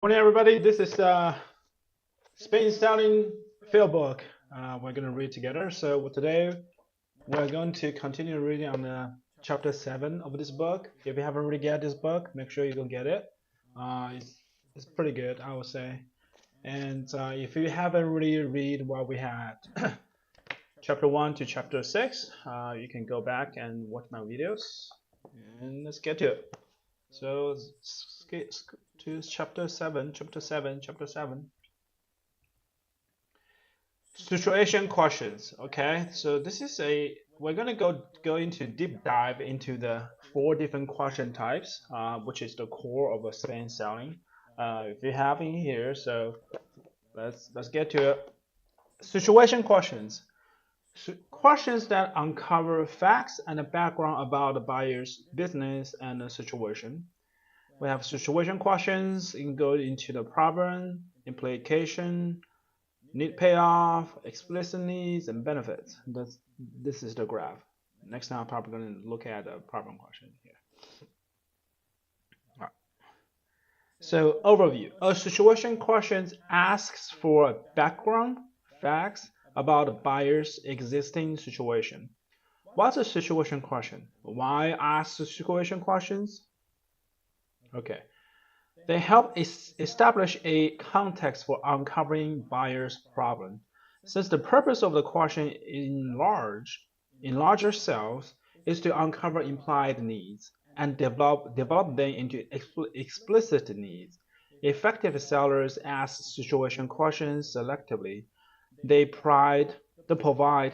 Morning, everybody. This is Spain Styling field book. We're going to read together. So today we're going to continue reading on chapter 7 of this book. If you haven't already get this book, make sure you go get it. It's pretty good, I would say. And if you haven't really read what we had, chapter 1 to chapter 6, you can go back and watch my videos. And let's get to it. So skip to chapter 7, chapter 7, chapter 7. Situation questions. Okay, so this is we're gonna go into deep dive into the 4 different question types, which is the core of a Spain selling. If you have in here, so let's get to it. Situation questions. Questions that uncover facts and the background about the buyer's business and the situation. We have situation questions. You can go into the problem, implication, need-payoff, explicit needs, and benefits. This is the graph. Next time I'm probably going to look at a problem question here. All right. So overview. A situation question asks for background facts about the buyer's existing situation. What's a situation question? Why ask situation questions? Okay. They help establish a context for uncovering buyer's problem. Since the purpose of the question in larger cells is to uncover implied needs and develop them into explicit needs. Effective sellers ask situation questions selectively. They provide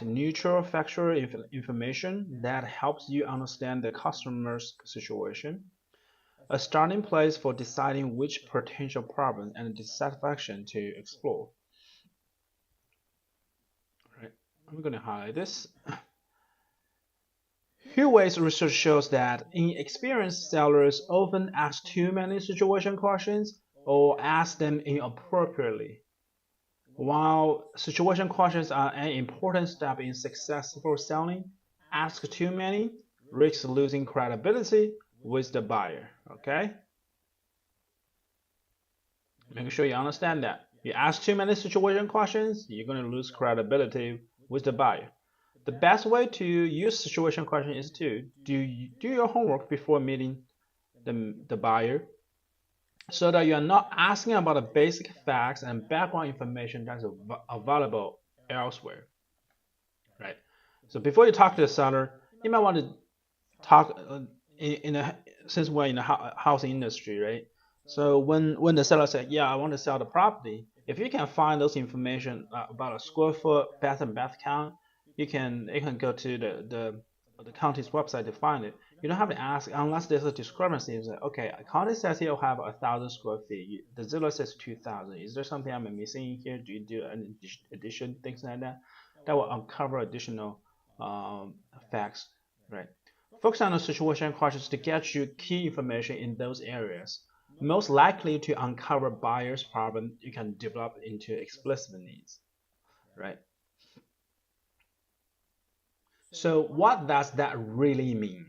neutral factual information that helps you understand the customer's situation, a starting place for deciding which potential problem and dissatisfaction to explore. Right. I'm going to highlight this. Huawei's research shows that inexperienced sellers often ask too many situation questions or ask them inappropriately. While situation questions are an important step in successful selling, ask too many risks losing credibility with the buyer. Okay? Make sure you understand that. You ask too many situation questions, you're going to lose credibility with the buyer. The best way to use situation questions is to do your homework before meeting the buyer, so that you're not asking about the basic facts and background information that's available elsewhere. Right? So before you talk to the seller, you might want to talk since we're in the housing industry, right? So when the seller said, yeah, I want to sell the property, if you can find those information about a square foot, bath and bath count, you can go to the county's website to find it. You don't have to ask unless there's a discrepancy. It's like, okay, a county says here will have 1,000 square feet. The Zillow says 2,000. Is there something I'm missing here? Do you do an addition, things like that? That will uncover additional facts, right? Focus on the situation questions to get you key information in those areas, most likely to uncover buyer's problem you can develop into explicit needs, right? So what does that really mean?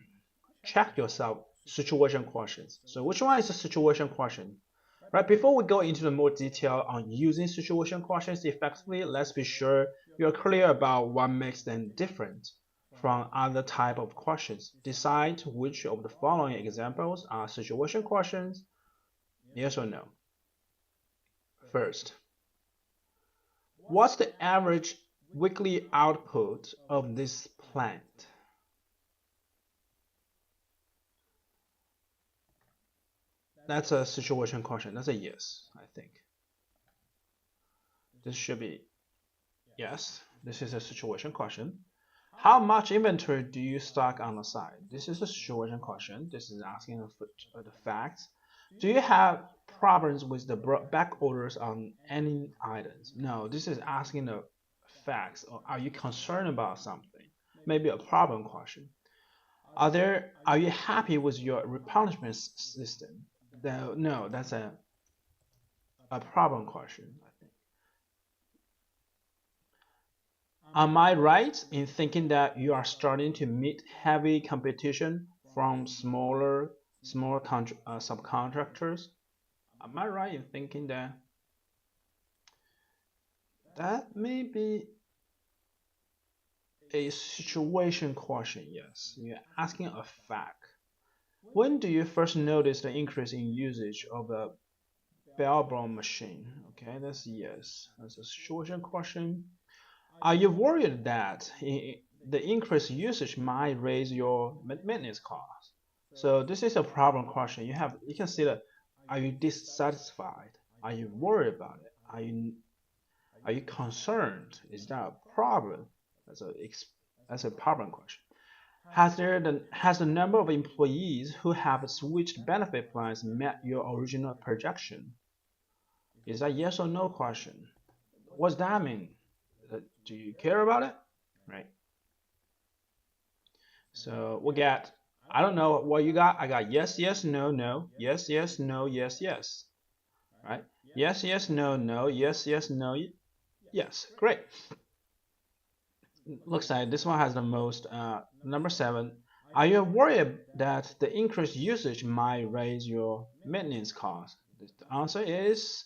Check yourself situation questions. So which one is a situation question? Right, before we go into the more detail on using situation questions effectively, let's be sure you're clear about what makes them different from other type of questions. Decide which of the following examples are situation questions, yes or no. First, what's the average weekly output of this plant? That's a situation question. That's a yes, I think. This should be yes. This is a situation question. How much inventory do you stock on the site? This is a situation question. This is asking the facts. Do you have problems with the back orders on any items? No, this is asking the facts. Or are you concerned about something? Maybe a problem question. Are you happy with your replenishment system? No, that's a problem question. Am I right in thinking that you are starting to meet heavy competition from small subcontractors? Am I right in thinking that that may be a situation question? Yes, you're asking a fact. When do you first notice the increase in usage of the bell machine? Okay, that's yes. That's a situation question. Are you worried that the increased usage might raise your maintenance cost? So this is a problem question. You can see that, are you dissatisfied? Are you worried about it? Are you concerned? Is that a problem? That's a that's a problem question. Has the number of employees who have switched benefit plans met your original projection? Is that yes or no question? What's that mean? Do you care about it? Right. So we got, I don't know what you got. I got yes, yes, no, no, yes, yes, no, yes, yes. Right? Yes, yes, no, no, yes, yes, no, yes. Great. Looks like this one has the most. Number 7. Are you worried that the increased usage might raise your maintenance cost? The answer is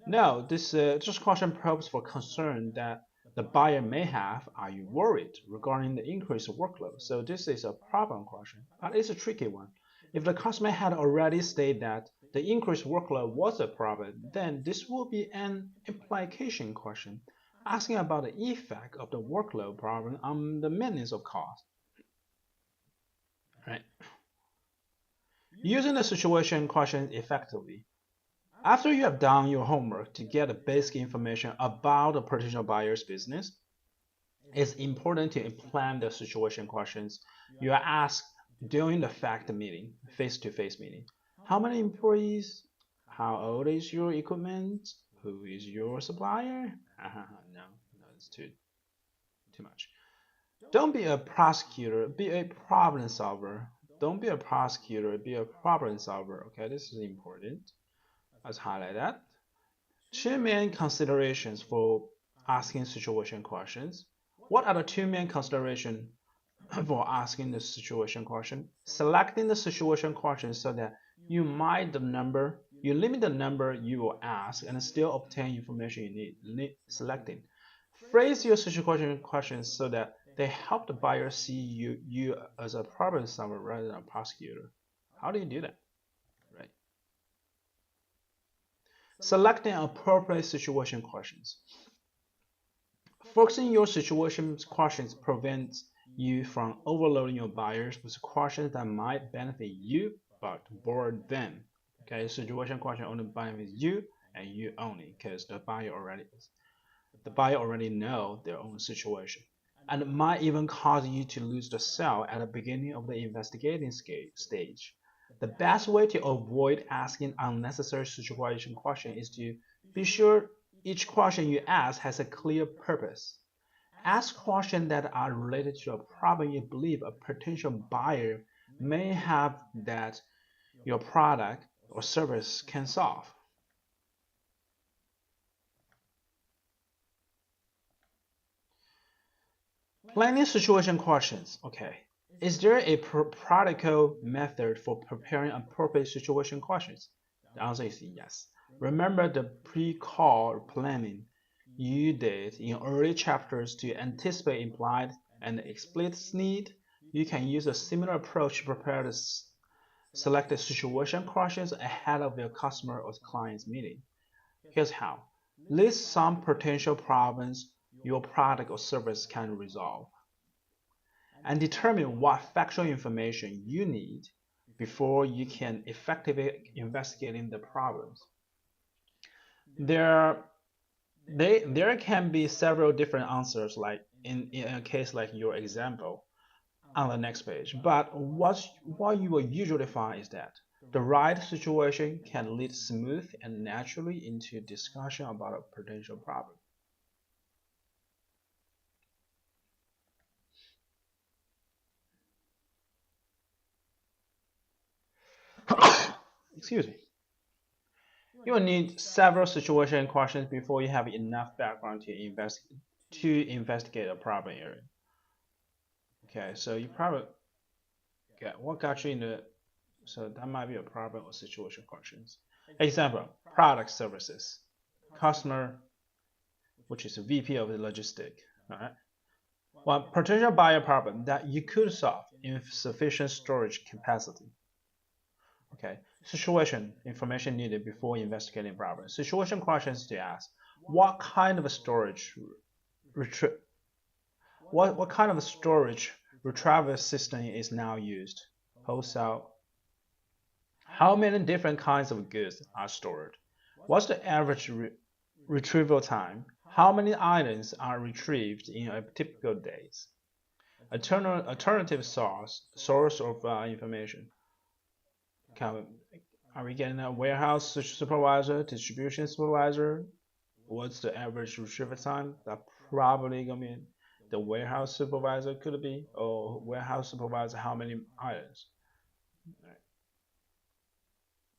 no. This question probes for concern that the buyer may have. Are you worried regarding the increased workload? So this is a problem question, but it's a tricky one. If the customer had already stated that the increased workload was a problem, then this will be an implication question, asking about the effect of the workload problem on the maintenance of cost. Right? Using the situation question effectively. After you have done your homework to get the basic information about the potential buyer's business, it's important to implement the situation questions you are asked during the fact meeting, face-to-face meeting. How many employees? How old is your equipment? Who is your supplier? No, it's too much. Don't be a prosecutor, be a problem solver. Don't be a prosecutor, be a problem solver. Okay, this is important. Let's highlight that. Two main considerations for asking situation questions. What are the two main considerations for asking the situation question? Selecting the situation question so that you limit the number you will ask and still obtain information you need. Selecting. Phrase your situation questions so that they help the buyer see you as a problem solver rather than a prosecutor. How do you do that? Right. Selecting appropriate situation questions. Focusing your situation questions prevents you from overloading your buyers with questions that might benefit you but bore them. Okay, situation question only benefits you and you only, because the buyer already know their own situation, and it might even cause you to lose the sale at the beginning of the investigating stage. The best way to avoid asking unnecessary situation questions is to be sure each question you ask has a clear purpose. Ask questions that are related to a problem you believe a potential buyer may have that your product or service can solve. Planning situation questions. Okay. Is there a practical method for preparing appropriate situation questions? The answer is yes. Remember the pre-call planning you did in early chapters to anticipate implied and explicit need? You can use a similar approach to prepare the selected situation questions ahead of your customer or client's meeting. Here's how. List some potential problems your product or service can resolve, and determine what factual information you need before you can effectively investigate the problems. There, there can be several different answers, like in a case like your example on the next page. But what you will usually find is that the right situation can lead smooth and naturally into discussion about a potential problem. Excuse me. You will need several situation questions before you have enough background to investigate a problem area. Okay, so you probably get what got you into, so that might be a problem or situation questions. Example, product services. Customer, which is a VP of the logistic. All right. One potential buyer problem that you could solve in sufficient storage capacity. Okay. Situation, information needed before investigating problem. Situation questions to ask: what kind of storage retrie- what kind of storage retrieval system is now used? Wholesale. How many different kinds of goods are stored? What's the average retrieval time? How many items are retrieved in a typical days? Alternative source of information. Are we getting a warehouse supervisor, distribution supervisor? What's the average retrieval time? That probably gonna be the warehouse supervisor could be, or warehouse supervisor how many items? Right.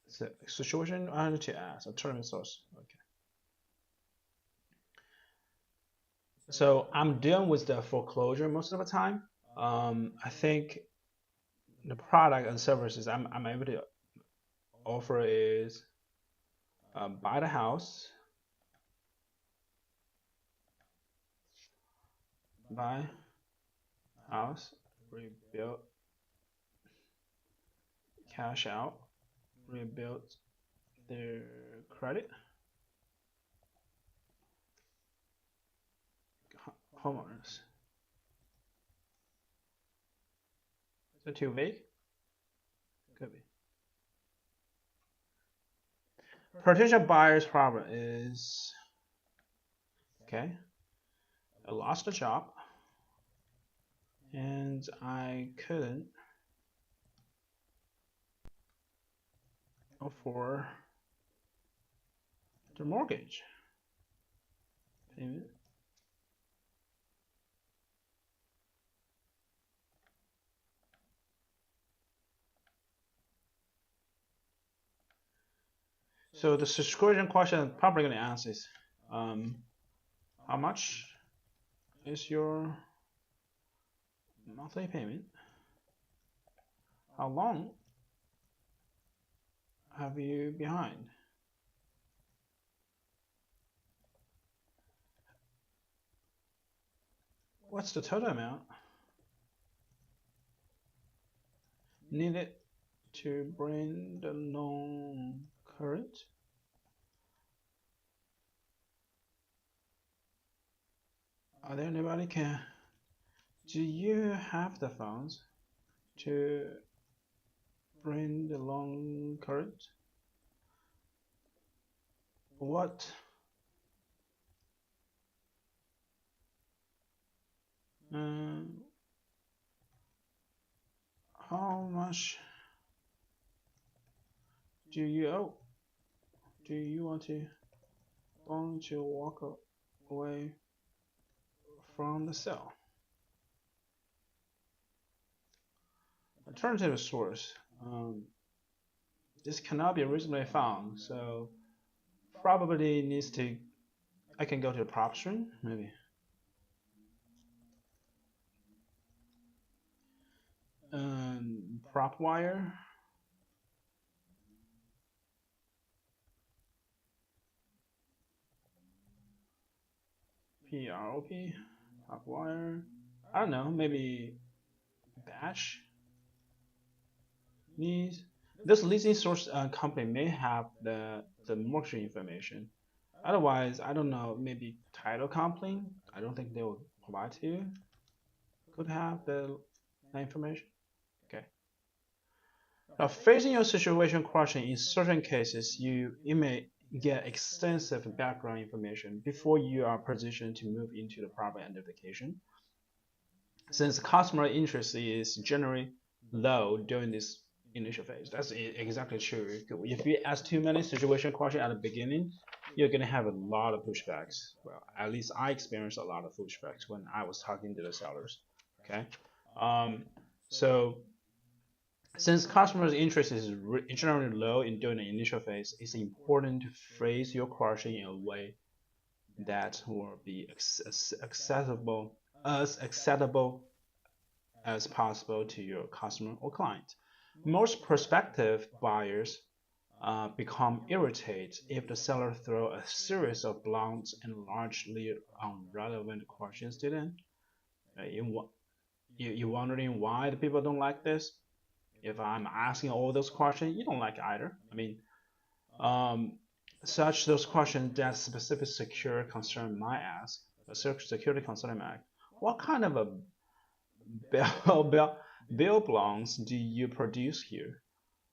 So situation I need to ask, alternative source. Okay. So I'm dealing with the foreclosure most of the time. I think the product and services I'm able to offer is buy the house, buy house, rebuild, cash out, rebuild their credit, homeowners. Is it too vague? Could be. Potential buyer's problem is okay. I lost a job and I couldn't afford the mortgage payment. So the subscription question I'm probably going to ask is, how much is your monthly payment? How long have you behind? What's the total amount needed to bring the loan current? Are there anybody can? Do you have the funds to bring the loan current? What? How much do you owe? Do you want to walk away from the sale? Alternative source. This cannot be reasonably found, so probably needs to. I can go to the prop string, maybe. Prop wire. PROP, prop wire. I don't know, maybe batch needs. This leasing source company may have the mortgage information. Otherwise, I don't know, maybe title company. I don't think they will provide to you. Could have the information. Okay. Now, facing your situation question, in certain cases, you may get extensive background information before you are positioned to move into the proper identification. Since customer interest is generally low during this initial phase, that's exactly true. If you ask too many situation questions at the beginning, you're going to have a lot of pushbacks. Well, at least I experienced a lot of pushbacks when I was talking to the sellers. Okay. So since customers' interest is generally low during the initial phase, it's important to phrase your question in a way that will be acceptable as possible to your customer or client. Most prospective buyers become irritated if the seller throws a series of blunt and largely irrelevant questions to them. You're wondering why the people don't like this? If I'm asking all those questions, you don't like either. I mean, um, such those questions that specific security concern might ask, a security concern might ask, what kind of a bill belongs do you produce here?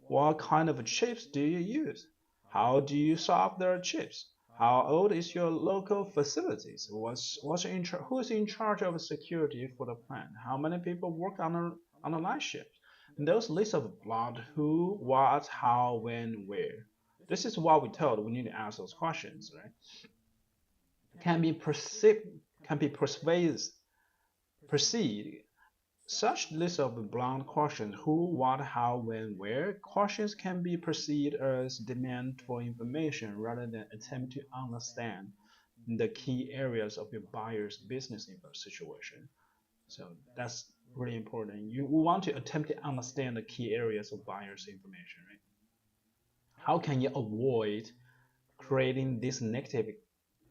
What kind of chips do you use? How do you solve their chips? How old is your local facilities? Who's in charge of security for the plant? How many people work on a night shift? And those lists of blood, who, what, how, when, where. This is what we told. We need to ask those questions, right? Can be perceived, can be perceived. Such lists of blunt questions, who, what, how, when, where, questions can be perceived as demand for information rather than attempt to understand the key areas of your buyer's business situation. So that's really important. You want to attempt to understand the key areas of buyer's information, right? How can you avoid creating these negative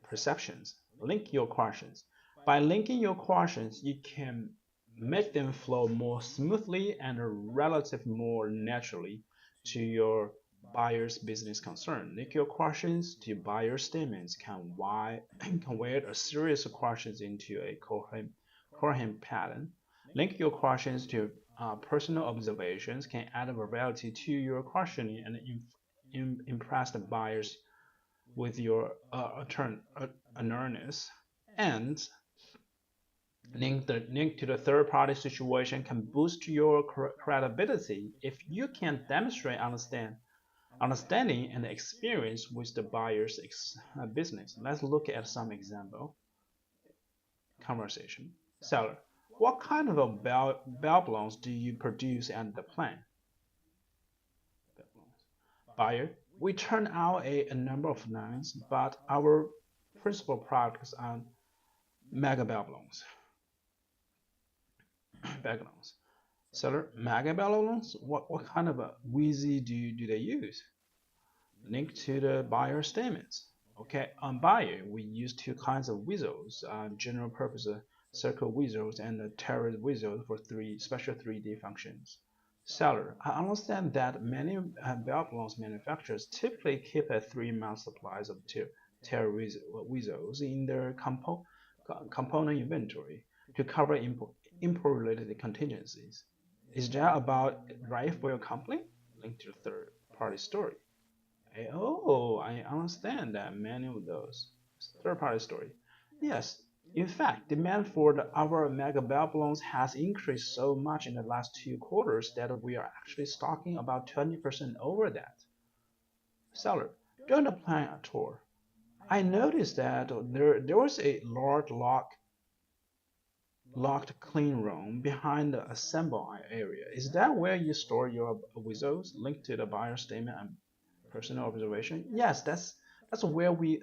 perceptions? Link your questions. By linking your questions, you can make them flow more smoothly and relatively more naturally to your buyer's business concern. Link your questions to buyer statements can weigh a series of questions into a coherent pattern. Link your questions to personal observations can add variety to your questioning and impress the buyers with your awareness. And link to the third party situation can boost your credibility if you can demonstrate understanding and experience with the buyer's business. Let's look at some example conversation. Seller, what kind of a bell balloons do you produce at the plant? Buyer, we turn out a number of lines, but our principal products are mega balloons. Balloons. Seller, mega balloons? What kind of a wheezy do they use? Link to the buyer statements. Okay, on buyer, we use two kinds of whistles, general purpose circle whistles and the terror whistles for three special 3D functions. Seller, I understand that many balloons manufacturers typically keep a 3-month supply of terror whistles in their component inventory to cover import-related contingencies. Is that about right for your company? Link to the third-party story. Oh, I understand that many of those. Third-party story. Yes, in fact, demand for our mega balloons has increased so much in the last 2 quarters that we are actually stocking about 20% over that. Seller, during the plant tour, I noticed that there was a large locked clean room behind the assembly area. Is that where you store your whistles? Linked to the buyer statement and personal observation? Yes, that's where we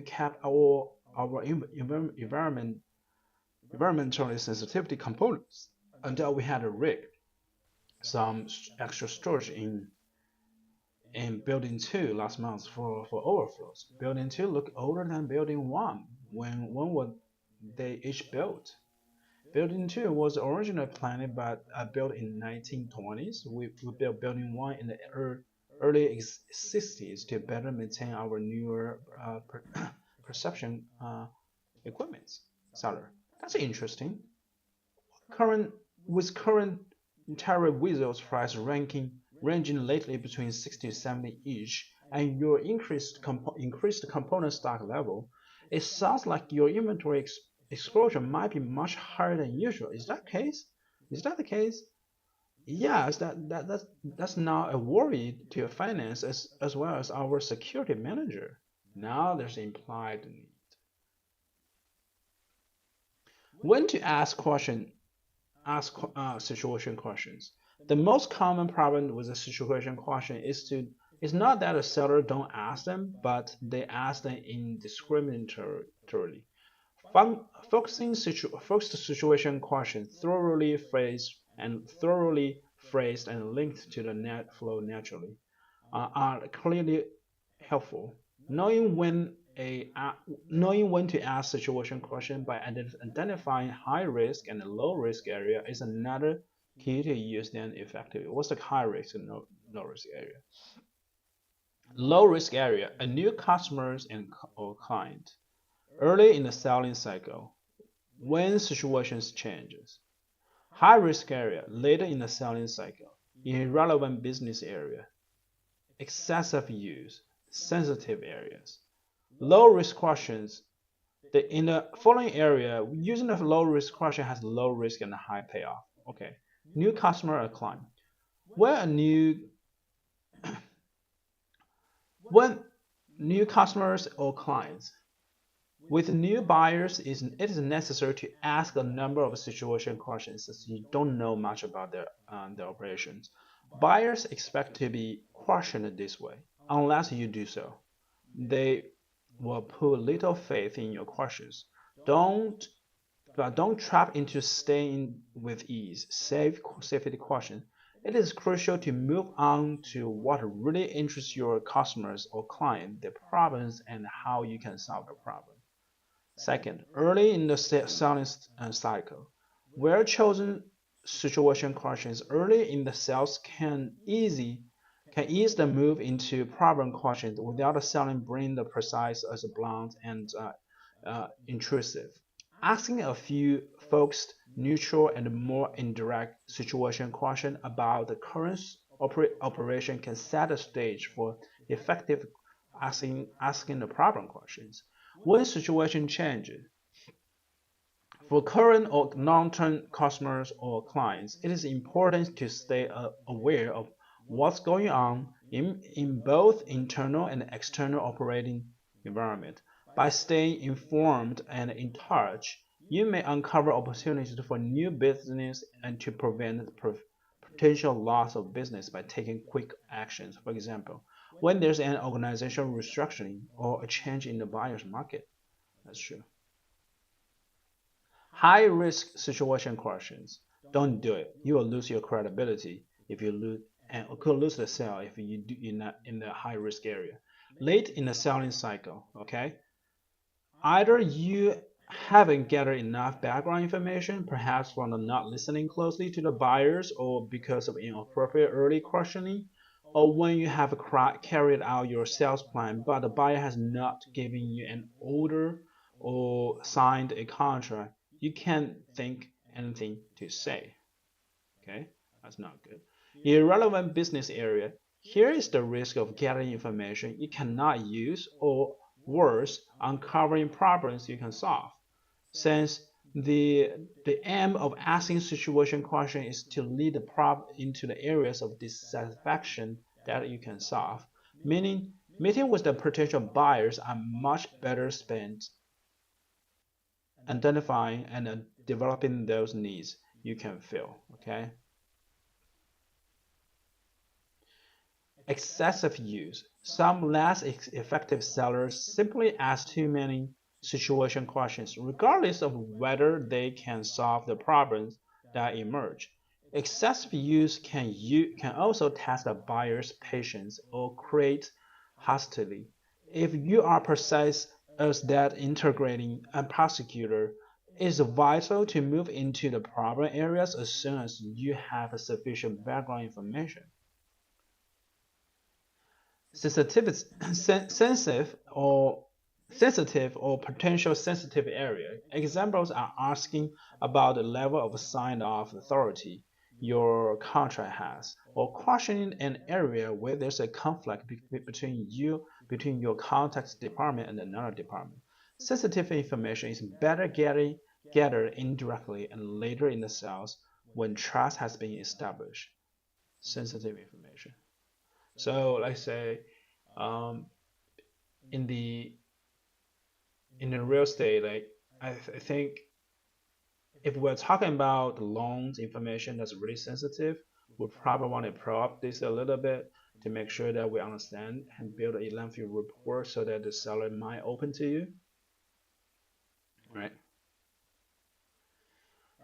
kept our environmentally sensitivity components until we had to rig some extra storage in building 2 last month for overflows. Building 2 looked older than building 1 when were they each built. Building 2 was originally planned but built in 1920s. We built Building 1 in the early 60s to better maintain our newer perception equipment. Seller, that's interesting. Current with current tariff whistles price ranging lately between 60 to 70 each, and your increased component stock level, it sounds like your inventory exposure might be much higher than usual. Is that case? Is that the case? Yes, that's now a worry to your finance as well as our security manager. Now there's implied need. When to ask situation questions. The most common problem with a situation question is not that a seller don't ask them, but they ask them indiscriminatorily. Focused situation question thoroughly phrased and linked to the net flow naturally. are clearly helpful. Knowing when knowing when to ask situation question by identifying high risk and low risk area is another key to use them effectively. What's the high risk and low risk area? Low risk area, a new customers and or client. Early in the selling cycle, when situations changes. High risk area, later in the selling cycle. Irrelevant business area, excessive use, sensitive areas. Low risk questions. In the following area, using the low risk question has low risk and high payoff. Okay, new customer or client. When a new when new customers or clients with new buyers, it is necessary to ask a number of situation questions as you don't know much about their operations. Buyers expect to be questioned this way. Unless you do so, they will put little faith in your questions. Don't don't trap into staying with ease. Save safety question. It is crucial to move on to what really interests your customers or client, their problems, and how you can solve the problem. Second, early in the selling cycle, well chosen situation questions early in the sales can ease the move into problem questions without the selling being the precise as blunt and intrusive. Asking a few focused, neutral, and more indirect situation questions about the current operation can set the stage for effective asking the problem questions. When situation changes, for current or long-term customers or clients, it is important to stay aware of what's going on in both internal and external operating environment. By staying informed and in touch, you may uncover opportunities for new business and to prevent potential loss of business by taking quick actions. For example, when there's an organizational restructuring or a change in the buyer's market. That's true. High risk situation questions. Don't do it. You will lose your credibility if you lose and could lose the sale if you do in the high risk area. Late in the selling cycle, okay? Either you haven't gathered enough background information, perhaps from not listening closely to the buyers or because of inappropriate early questioning, or when you have carried out your sales plan but the buyer has not given you an order or signed a contract, you can't think anything to say. Okay, that's not good. Irrelevant business area. Here is the risk of gathering information you cannot use, or worse, uncovering problems you can solve. Since the aim of asking situation question is to lead the problem into the areas of dissatisfaction that you can solve, meaning meeting with the potential buyers are much better spent identifying and developing those needs you can fill. Okay. Excessive use. Some less effective sellers simply ask too many situation questions, regardless of whether they can solve the problems that emerge. Excessive use can also test a buyer's patience or create hostility. If you are precise as that integrating a prosecutor, it's vital to move into the problem areas as soon as you have sufficient background information. Sensitive, sensitive or potential sensitive area. Examples are asking about the level of sign-off authority your contract has, or questioning an area where there's a conflict between your contact's department and another department. Sensitive information is better gathered indirectly and later in the sales when trust has been established. Sensitive information. So let's say um, in the real estate, like I think if we're talking about the loans information that's really sensitive, we probably want to probe up this a little bit to make sure that we understand and build a lengthy report so that the seller might open to you. Right.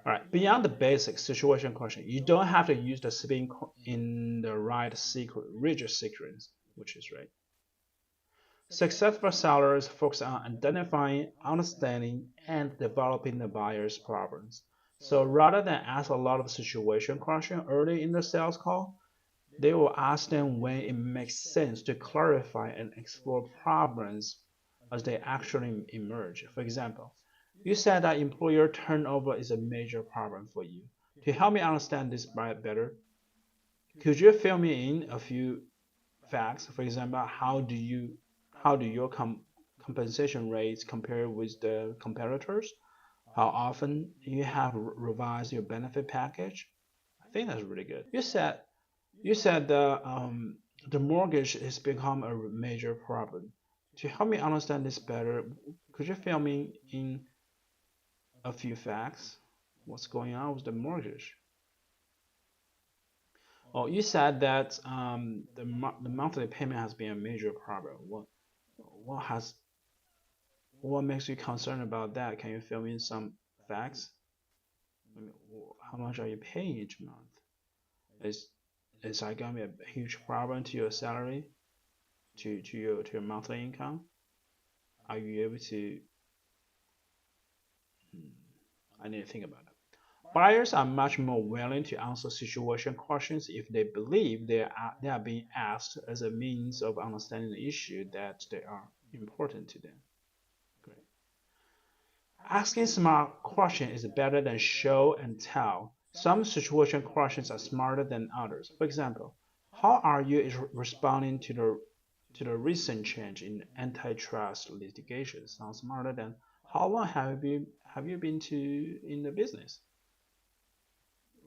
All right. Beyond the basic situation question, you don't have to use the spin in the right sequence, rigid sequence. which is right. Successful sellers focus on identifying, understanding, and developing the buyer's problems. So rather than ask a lot of situation questions early in the sales call, they will ask them when it makes sense to clarify and explore problems as they actually emerge. For example, you said that employer turnover is a major problem for you. To help me understand this better, could you fill me in a few facts? For example, how do your compensation rates compare with the competitors? How often you have revised your benefit package? I think that's really good. You said the mortgage has become a major problem. To help me understand this better, could you fill me in a few facts? What's going on with the mortgage? Oh, you said that the monthly payment has been a major problem. What has what makes you concerned about that? Can you fill me in some facts? I mean, how much are you paying each month? Is is that gonna be a huge problem to your salary, to your monthly income? Are you able to? Hmm, I need to think about it. Buyers are much more willing to answer situation questions if they believe they are being asked as a means of understanding the issue that they are important to them. Great. Asking smart questions is better than show and tell. Some situation questions are smarter than others. For example, how are you responding to the recent change in antitrust litigation? Sounds smarter than how long have you been in the business?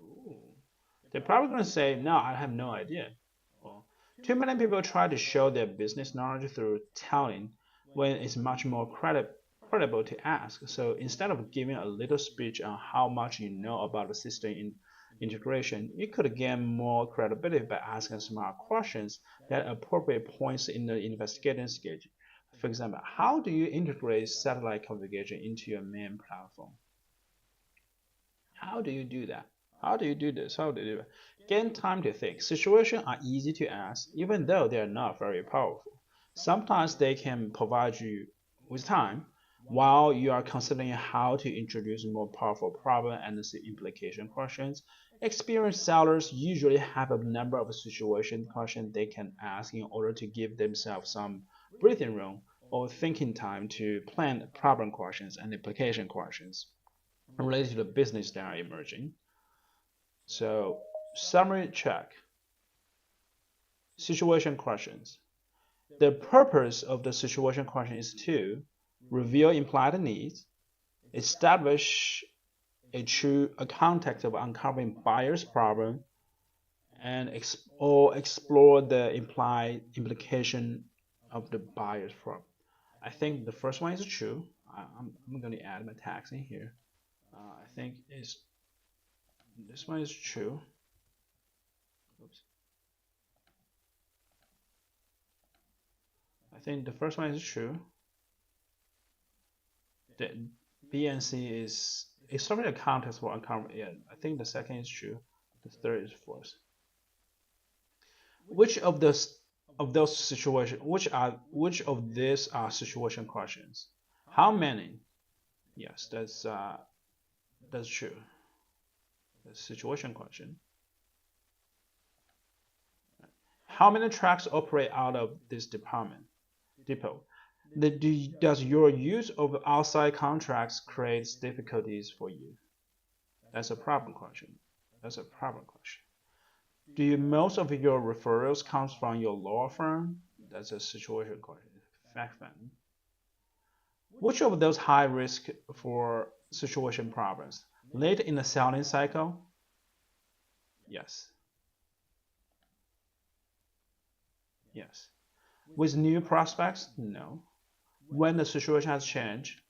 Ooh. They're probably going to say, no, I have no idea. Well, too many people try to show their business knowledge through telling when it's much more credible to ask. So instead of giving a little speech on how much you know about the system integration, you could gain more credibility by asking smart questions at appropriate points in the investigating stage. For example, how do you integrate satellite communication into your main platform? How do you do that? How do you do this? How do you do it? Gain time to think. Situations are easy to ask, even though they are not very powerful. Sometimes they can provide you with time while you are considering how to introduce more powerful problem and implication questions. Experienced sellers usually have a number of situation questions they can ask in order to give themselves some breathing room or thinking time to plan problem questions and implication questions related to the business that are emerging. So, summary check. Situation questions. The purpose of the situation question is to reveal implied needs, establish a context of uncovering buyer's problem, and or explore the implied implication of the buyer's problem. I think the first one is true. I'm going to add my tags in here. I think this one is true. Oops. I think the first one is true. The B and C is establishing a context for uncovering. Yeah, I think the second is true. The third is false. Which of those situations? Which of these are situation questions? How many? Yes, that's true. The situation question. How many trucks operate out of this depot? Does your use of outside contracts create difficulties for you? That's a problem question. That's a problem question. Do most of your referrals comes from your law firm? That's a situation question. Fact finding. Which of those high risk for situation problems? Late in the selling cycle? Yes. Yes. With new prospects? No. When the situation has changed?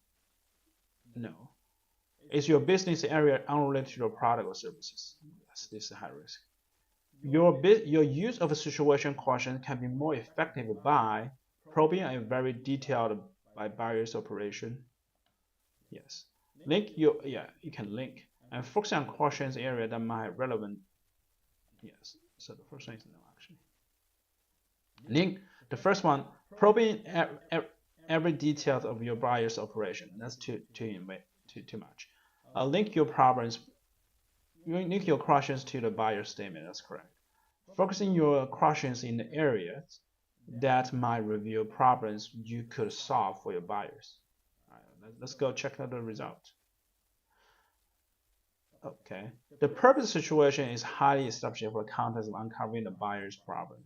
No. Is your business area unrelated to your product or services? Yes, this is high risk. Your use of a situation question can be more effective by probing a very detailed by buyer's operation. Yes. You can link and focus on questions area that might have relevant. Yes. So the first one is no actually. Link The first one, probing every detail of your buyer's operation. That's too much. Link your problems, link your questions to the buyer statement. That's correct. Focusing your questions in the areas that might reveal problems you could solve for your buyers. All right, let's go check out the result. Okay. The purpose situation is highly established for the context of uncovering the buyer's problem.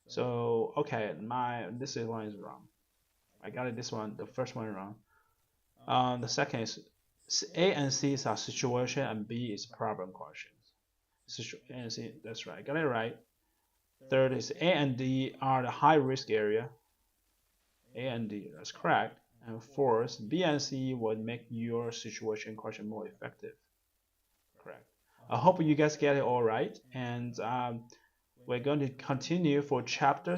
So okay, this one is wrong. I got it. This one, the first one wrong. The second is A and C is a situation and B is problem questions. A and C, that's right. Got it right. Third is A and D are the high risk area. A and D, that's correct. And fourth, B and C would make your situation question more effective. Correct. I hope you guys get it all right. And we're going to continue for chapter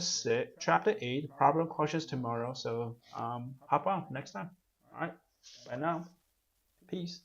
8, problem questions tomorrow. So hop on next time. All right. Bye now. Peace.